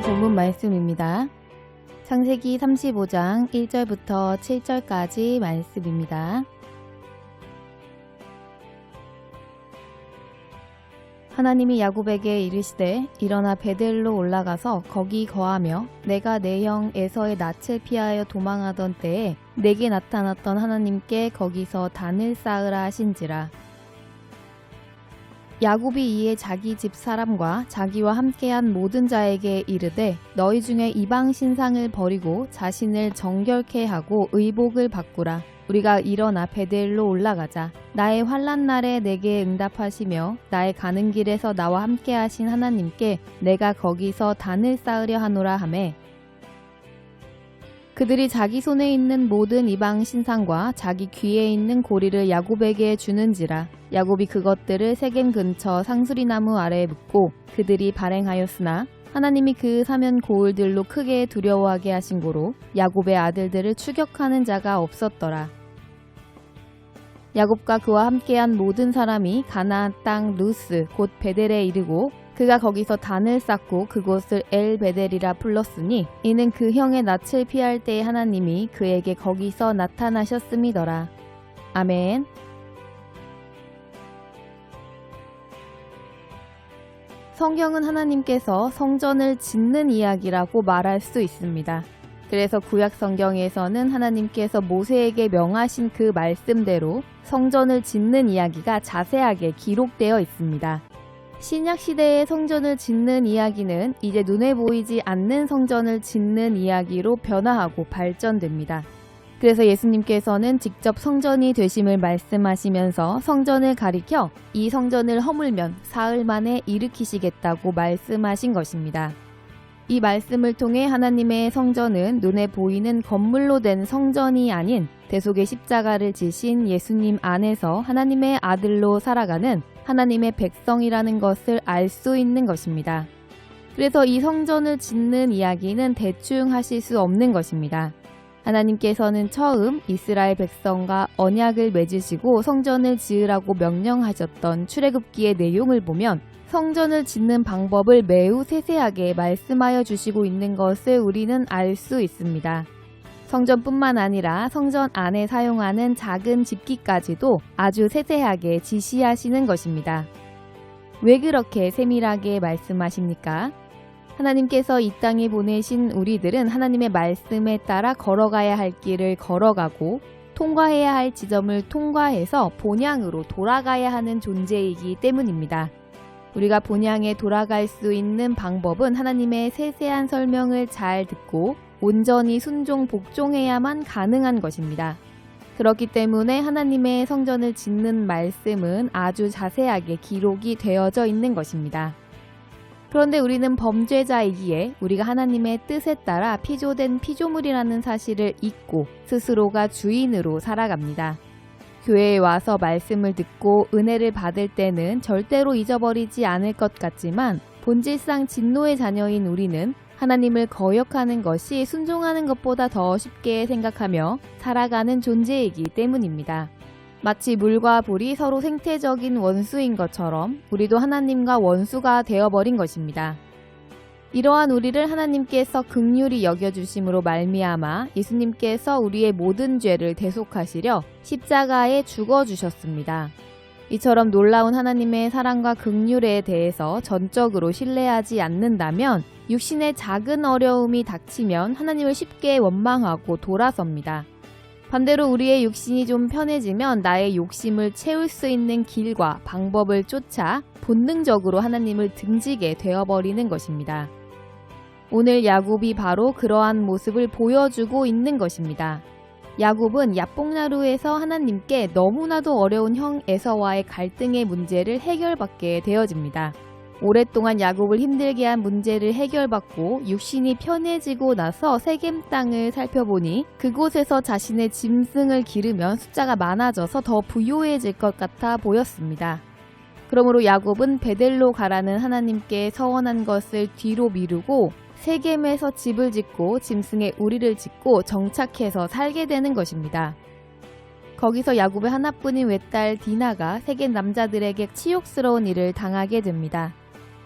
본문 말씀입니다. 창세기 35장 1절부터 7절까지 말씀입니다. 하나님이 야곱에게 이르시되 일어나 베델로 올라가서 거기 거하며 내가 내 형 에서의 낯을 피하여 도망하던 때에 내게 나타났던 하나님께 거기서 단을 쌓으라 하신지라. 야곱이 이에 자기 집 사람과 자기와 함께한 모든 자에게 이르되 너희 중에 이방 신상을 버리고 자신을 정결케 하고 의복을 바꾸라. 우리가 일어나 베델로 올라가자. 나의 환난 날에 내게 응답하시며 나의 가는 길에서 나와 함께 하신 하나님께 내가 거기서 단을 쌓으려 하노라 하매 그들이 자기 손에 있는 모든 이방 신상과 자기 귀에 있는 고리를 야곱에게 주는지라. 야곱이 그것들을 세겜 근처 상수리나무 아래에 묻고 그들이 발행하였으나 하나님이 그 사면 고을들로 크게 두려워하게 하신 고로 야곱의 아들들을 추격하는 자가 없었더라. 야곱과 그와 함께한 모든 사람이 가나안 땅 루스 곧 베델에 이르고 그가 거기서 단을 쌓고 그곳을 엘 베델이라 불렀으니 이는 그 형의 낯을 피할 때에 하나님이 그에게 거기서 나타나셨음이더라. 아멘. 성경은 하나님께서 성전을 짓는 이야기라고 말할 수 있습니다. 그래서 구약 성경에서는 하나님께서 모세에게 명하신 그 말씀대로 성전을 짓는 이야기가 자세하게 기록되어 있습니다. 신약 시대의 성전을 짓는 이야기는 이제 눈에 보이지 않는 성전을 짓는 이야기로 변화하고 발전됩니다. 그래서 예수님께서는 직접 성전이 되심을 말씀하시면서 성전을 가리켜 이 성전을 허물면 사흘 만에 일으키시겠다고 말씀하신 것입니다. 이 말씀을 통해 하나님의 성전은 눈에 보이는 건물로 된 성전이 아닌 대속의 십자가를 지신 예수님 안에서 하나님의 아들로 살아가는 하나님의 백성이라는 것을 알 수 있는 것입니다. 그래서 이 성전을 짓는 이야기는 대충 하실 수 없는 것입니다. 하나님께서는 처음 이스라엘 백성과 언약을 맺으시고 성전을 지으라고 명령하셨던 출애굽기의 내용을 보면 성전을 짓는 방법을 매우 세세하게 말씀하여 주시고 있는 것을 우리는 알 수 있습니다. 성전뿐만 아니라 성전 안에 사용하는 작은 집기까지도 아주 세세하게 지시하시는 것입니다. 왜 그렇게 세밀하게 말씀하십니까? 하나님께서 이 땅에 보내신 우리들은 하나님의 말씀에 따라 걸어가야 할 길을 걸어가고 통과해야 할 지점을 통과해서 본향으로 돌아가야 하는 존재이기 때문입니다. 우리가 본향에 돌아갈 수 있는 방법은 하나님의 세세한 설명을 잘 듣고 온전히 순종 복종해야만 가능한 것입니다. 그렇기 때문에 하나님의 성전을 짓는 말씀은 아주 자세하게 기록이 되어져 있는 것입니다. 그런데 우리는 범죄자이기에 우리가 하나님의 뜻에 따라 피조된 피조물이라는 사실을 잊고 스스로가 주인으로 살아갑니다. 교회에 와서 말씀을 듣고 은혜를 받을 때는 절대로 잊어버리지 않을 것 같지만 본질상 진노의 자녀인 우리는 하나님을 거역하는 것이 순종하는 것보다 더 쉽게 생각하며 살아가는 존재이기 때문입니다. 마치 물과 불이 서로 생태적인 원수인 것처럼 우리도 하나님과 원수가 되어버린 것입니다. 이러한 우리를 하나님께서 긍휼히 여겨주심으로 말미암아 예수님께서 우리의 모든 죄를 대속하시려 십자가에 죽어주셨습니다. 이처럼 놀라운 하나님의 사랑과 긍휼에 대해서 전적으로 신뢰하지 않는다면 육신의 작은 어려움이 닥치면 하나님을 쉽게 원망하고 돌아섭니다. 반대로 우리의 육신이 좀 편해지면 나의 욕심을 채울 수 있는 길과 방법을 쫓아 본능적으로 하나님을 등지게 되어버리는 것입니다. 오늘 야곱이 바로 그러한 모습을 보여주고 있는 것입니다. 야곱은 야복나루에서 하나님께 너무나도 어려운 형 에서와의 갈등의 문제를 해결받게 되어집니다. 오랫동안 야곱을 힘들게 한 문제를 해결받고 육신이 편해지고 나서 세겜 땅을 살펴보니 그곳에서 자신의 짐승을 기르면 숫자가 많아져서 더 부유해질 것 같아 보였습니다. 그러므로 야곱은 베델로 가라는 하나님께 서원한 것을 뒤로 미루고 세겜에서 집을 짓고 짐승의 우리를 짓고 정착해서 살게 되는 것입니다. 거기서 야곱의 하나뿐인 외딸 디나가 세겜 남자들에게 치욕스러운 일을 당하게 됩니다.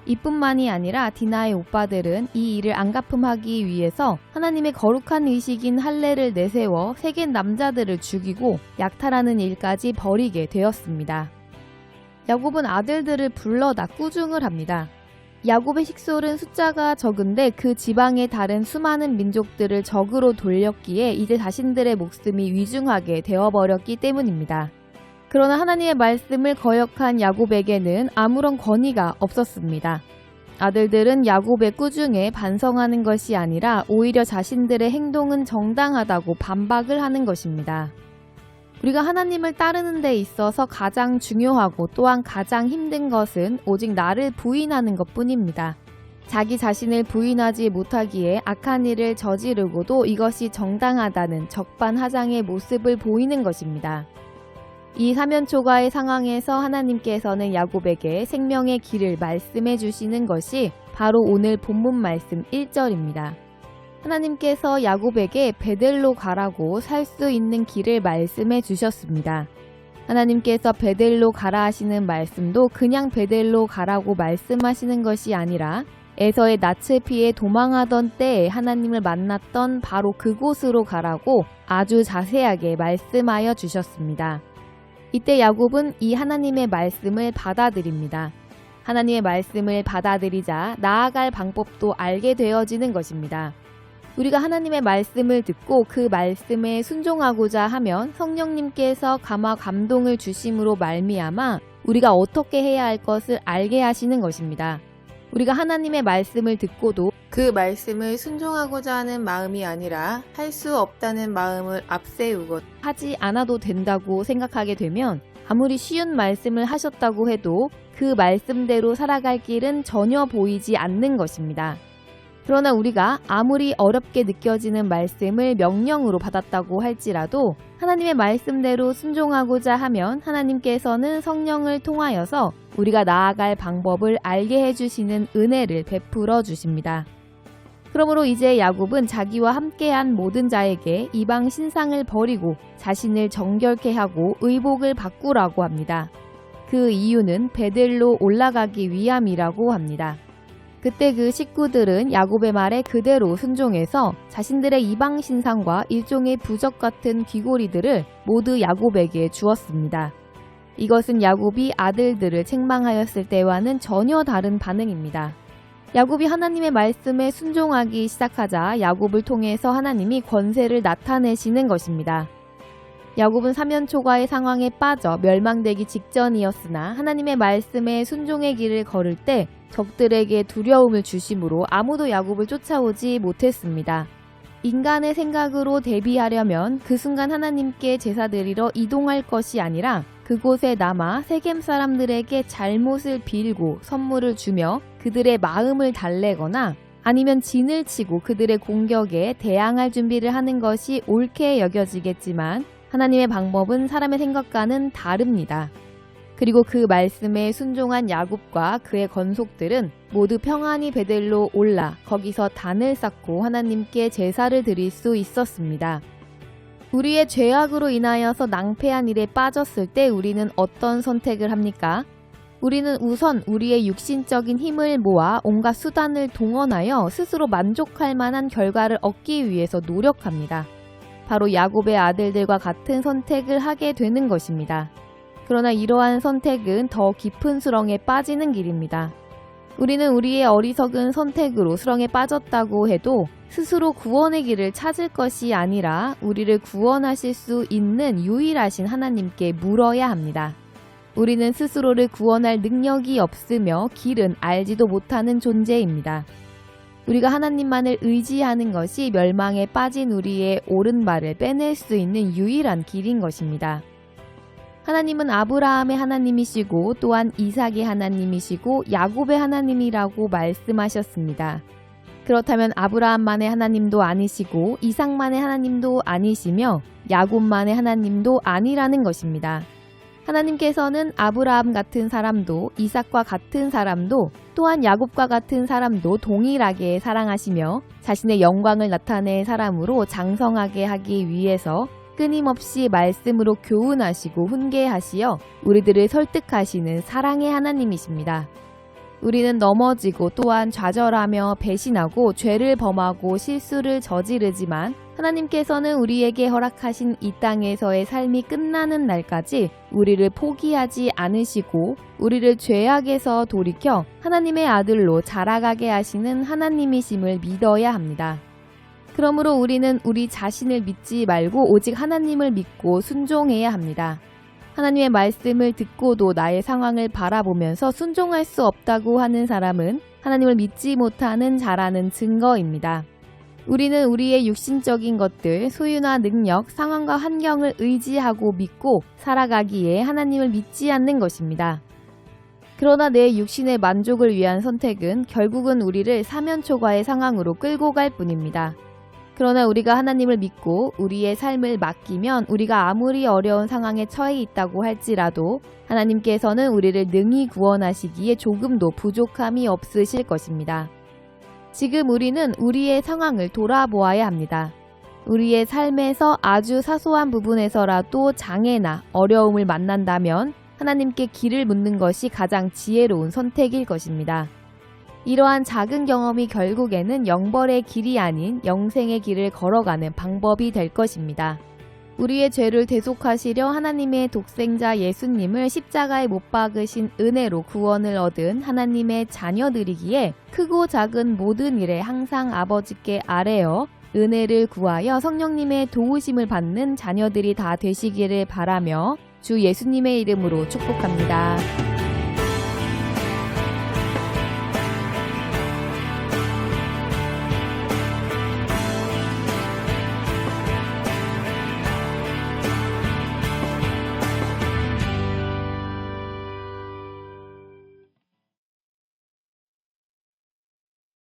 이뿐만이 아니라 디나의 오빠들은 이 일을 안갚음하기 위해서 하나님의 거룩한 의식인 할례를 내세워 세겜 남자들을 죽이고 약탈하는 일까지 벌이게 되었습니다. 야곱은 아들들을 불러다 꾸중을 합니다. 야곱의 식솔은 숫자가 적은데 그 지방의 다른 수많은 민족들을 적으로 돌렸기에 이제 자신들의 목숨이 위중하게 되어버렸기 때문입니다. 그러나 하나님의 말씀을 거역한 야곱에게는 아무런 권위가 없었습니다. 아들들은 야곱의 꾸중에 반성하는 것이 아니라 오히려 자신들의 행동은 정당하다고 반박을 하는 것입니다. 우리가 하나님을 따르는 데 있어서 가장 중요하고 또한 가장 힘든 것은 오직 나를 부인하는 것뿐입니다. 자기 자신을 부인하지 못하기에 악한 일을 저지르고도 이것이 정당하다는 적반하장의 모습을 보이는 것입니다. 이 사면초가의 상황에서 하나님께서는 야곱에게 생명의 길을 말씀해 주시는 것이 바로 오늘 본문 말씀 1절입니다. 하나님께서 야곱에게 베델로 가라고 살 수 있는 길을 말씀해 주셨습니다. 하나님께서 베델로 가라 하시는 말씀도 그냥 베델로 가라고 말씀하시는 것이 아니라 에서의 낯을 피해 도망하던 때에 하나님을 만났던 바로 그곳으로 가라고 아주 자세하게 말씀하여 주셨습니다. 이때 야곱은 이 하나님의 말씀을 받아들입니다. 하나님의 말씀을 받아들이자 나아갈 방법도 알게 되어지는 것입니다. 우리가 하나님의 말씀을 듣고 그 말씀에 순종하고자 하면 성령님께서 감화 감동을 주심으로 말미암아 우리가 어떻게 해야 할 것을 알게 하시는 것입니다. 우리가 하나님의 말씀을 듣고도 그 말씀을 순종하고자 하는 마음이 아니라 할 수 없다는 마음을 앞세우고 하지 않아도 된다고 생각하게 되면 아무리 쉬운 말씀을 하셨다고 해도 그 말씀대로 살아갈 길은 전혀 보이지 않는 것입니다. 그러나 우리가 아무리 어렵게 느껴지는 말씀을 명령으로 받았다고 할지라도 하나님의 말씀대로 순종하고자 하면 하나님께서는 성령을 통하여서 우리가 나아갈 방법을 알게 해주시는 은혜를 베풀어 주십니다. 그러므로 이제 야곱은 자기와 함께한 모든 자에게 이방 신상을 버리고 자신을 정결케 하고 의복을 바꾸라고 합니다. 그 이유는 베델로 올라가기 위함이라고 합니다. 그때 그 식구들은 야곱의 말에 그대로 순종해서 자신들의 이방 신상과 일종의 부적 같은 귀고리들을 모두 야곱에게 주었습니다. 이것은 야곱이 아들들을 책망하였을 때와는 전혀 다른 반응입니다. 야곱이 하나님의 말씀에 순종하기 시작하자 야곱을 통해서 하나님이 권세를 나타내시는 것입니다. 야곱은 사면초가의 상황에 빠져 멸망되기 직전이었으나 하나님의 말씀에 순종의 길을 걸을 때 적들에게 두려움을 주심으로 아무도 야곱을 쫓아오지 못했습니다. 인간의 생각으로 대비하려면 그 순간 하나님께 제사 드리러 이동할 것이 아니라 그곳에 남아 세겜 사람들에게 잘못을 빌고 선물을 주며 그들의 마음을 달래거나 아니면 진을 치고 그들의 공격에 대항할 준비를 하는 것이 옳게 여겨지겠지만 하나님의 방법은 사람의 생각과는 다릅니다. 그리고 그 말씀에 순종한 야곱과 그의 건속들은 모두 평안히 베델로 올라 거기서 단을 쌓고 하나님께 제사를 드릴 수 있었습니다. 우리의 죄악으로 인하여서 낭패한 일에 빠졌을 때 우리는 어떤 선택을 합니까? 우리는 우선 우리의 육신적인 힘을 모아 온갖 수단을 동원하여 스스로 만족할 만한 결과를 얻기 위해서 노력합니다. 바로 야곱의 아들들과 같은 선택을 하게 되는 것입니다. 그러나 이러한 선택은 더 깊은 수렁에 빠지는 길입니다. 우리는 우리의 어리석은 선택으로 수렁에 빠졌다고 해도 스스로 구원의 길을 찾을 것이 아니라 우리를 구원하실 수 있는 유일하신 하나님께 물어야 합니다. 우리는 스스로를 구원할 능력이 없으며 길은 알지도 못하는 존재입니다. 우리가 하나님만을 의지하는 것이 멸망에 빠진 우리의 오른발을 빼낼 수 있는 유일한 길인 것입니다. 하나님은 아브라함의 하나님이시고 또한 이삭의 하나님이시고 야곱의 하나님이라고 말씀하셨습니다. 그렇다면 아브라함만의 하나님도 아니시고 이삭만의 하나님도 아니시며 야곱만의 하나님도 아니라는 것입니다. 하나님께서는 아브라함 같은 사람도 이삭과 같은 사람도 또한 야곱과 같은 사람도 동일하게 사랑하시며 자신의 영광을 나타낼 사람으로 장성하게 하기 위해서 끊임없이 말씀으로 교훈하시고 훈계하시어 우리들을 설득하시는 사랑의 하나님이십니다. 우리는 넘어지고 또한 좌절하며 배신하고 죄를 범하고 실수를 저지르지만 하나님께서는 우리에게 허락하신 이 땅에서의 삶이 끝나는 날까지 우리를 포기하지 않으시고 우리를 죄악에서 돌이켜 하나님의 아들로 자라가게 하시는 하나님이심을 믿어야 합니다. 그러므로 우리는 우리 자신을 믿지 말고 오직 하나님을 믿고 순종해야 합니다. 하나님의 말씀을 듣고도 나의 상황을 바라보면서 순종할 수 없다고 하는 사람은 하나님을 믿지 못하는 자라는 증거입니다. 우리는 우리의 육신적인 것들, 소유나 능력, 상황과 환경을 의지하고 믿고 살아가기에 하나님을 믿지 않는 것입니다. 그러나 내 육신의 만족을 위한 선택은 결국은 우리를 사면초가의 상황으로 끌고 갈 뿐입니다. 그러나 우리가 하나님을 믿고 우리의 삶을 맡기면 우리가 아무리 어려운 상황에 처해 있다고 할지라도 하나님께서는 우리를 능히 구원하시기에 조금도 부족함이 없으실 것입니다. 지금 우리는 우리의 상황을 돌아보아야 합니다. 우리의 삶에서 아주 사소한 부분에서라도 장애나 어려움을 만난다면 하나님께 길을 묻는 것이 가장 지혜로운 선택일 것입니다. 이러한 작은 경험이 결국에는 영벌의 길이 아닌 영생의 길을 걸어가는 방법이 될 것입니다. 우리의 죄를 대속하시려 하나님의 독생자 예수님을 십자가에 못 박으신 은혜로 구원을 얻은 하나님의 자녀들이기에 크고 작은 모든 일에 항상 아버지께 아뢰어 은혜를 구하여 성령님의 도우심을 받는 자녀들이 다 되시기를 바라며 주 예수님의 이름으로 축복합니다.